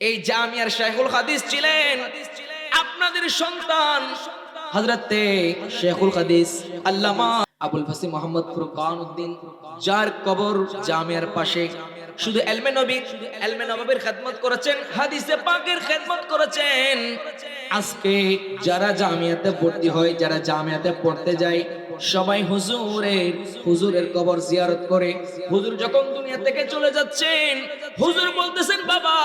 এই জামিয়ার শাইখুল হাদিস ছিলেন আপনাদের সন্তান হযরতে শাইখুল হাদিস আল্লামা আবুল ফাসিহ মোহাম্মদ ফুরকান উদ্দিন, যার কবর জামিয়ার পাশে। শুধু ইলমে নববীর খেদমত করেছেন, হাদিসে পাকের খেদমত করেছেন। আজকে যারা জামিয়াতে ভর্তি হয়, যারা জামিয়াতে পড়তে যায়, সবাই হুজুরের কবর জিয়ারত করে। হুজুর যখন দুনিয়া থেকে চলে যাচ্ছেন, হুজুর বলতেছেন, বাবা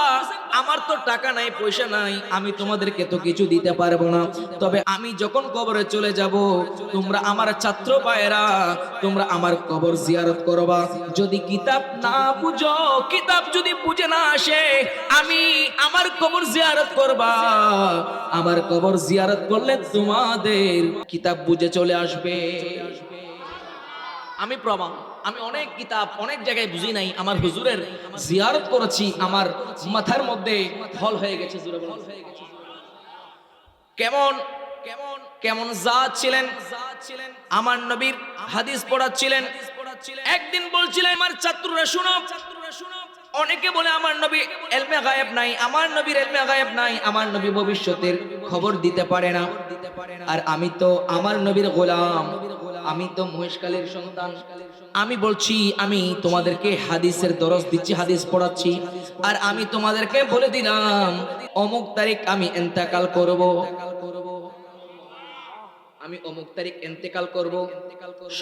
আমার তো টাকা নাই, পয়সা নাই, আমি তোমাদেরকে তো কিছু দিতে পারবো না, তবে আমি যখন কবরে চলে যাব, তোমরা আমার ছাত্র ভাইয়েরা, তোমরা আমার কবর জিয়ারত করবা। যদি কিতাব না বুঝো, কিতাব যদি বুঝে না আসে, আমি আমার কবর জিয়ারত করবা। আমার কবর জিয়ারত করলে তোমাদের কিতাব বুঝে চলে আসবে। আমি প্রমাণ, আমি অনেক কিতাব অনেক জায়গায় বুঝি নাই, আমার হুজুরের জিয়ারত করেছি, আমার মাথার মধ্যে হল হয়ে গেছে। কেমন কেমন কেমন জাত ছিলেন, আমার নবীর হাদিস পড়াচ্ছিলেন। একদিন বলছিলেন, আমার ছাত্ররা শুনো, অনেকে বলে আমার নবী ইলমে গায়েব নাই, আমার নবীর ইলমে গায়েব নাই, আমার নবী ভবিষ্যতের খবর দিতে পারে না। আর আমি তো আমার নবীর গোলাম, আমি তো মহেশকালীর সন্তান। আমি বলছি, আমি তোমাদেরকে হাদিসের দরস দিচ্ছি, হাদিস পড়াচ্ছি, আর আমি তোমাদেরকে বলে দিলাম অমুক তারিখ আমি ইন্তেকাল করব, আমি অমুক তারিখ ইন্তেকাল করব।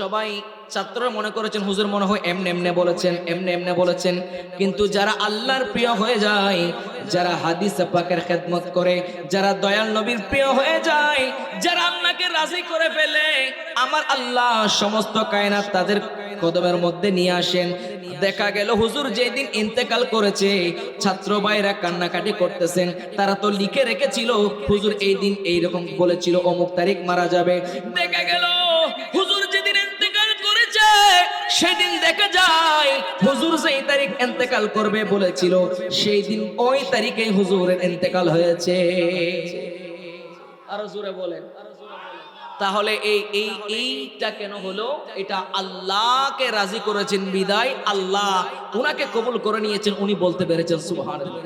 সবাই ছাত্ররা মনে করেছেন হুজুর মনে হয় এমনে এমনে বলেছেন, এমনে এমনে বলেছেন। কিন্তু যারা আল্লাহর প্রিয় হয়ে যায়, যারা হাদিস পাকের খেদমত করে, যারা দয়াল নবীর প্রিয় হয়ে যায়, যারা আল্লাহকে রাজি করে ফেলে, আমার আল্লাহ সমস্ত কায়নাত তাদের কদমের মধ্যে নিয়ে আসেন। দেখা গেল হুজুর যেদিন ইন্তেকাল করেছে, ছাত্র ভাইরা কান্নাকাটি করতেছেন, তারা তো লিখে রেখেছিল হুজুর এই দিন এইরকম বলেছিল, অমুক তারিখ মারা যাবে। দেখা গেল হুজুর যেদিন ইন্তেকাল করেছে, সেদিন দেখা যায় হুজুর যেই তারিখ ইন্তেকাল করবে বলেছিল, সেই দিন ওই তারিখে হুজুরের ইন্তেকাল হয়েছে। আরো জোরে বলেন। তাহলে এইটা কেন হলো? এটা আল্লাহকে রাজি করেছেন বিদায়, আল্লাহ উনাকে কবুল করে নিয়েছেন, উনি বলতে পেরেছেন সুবহানাল্লাহ।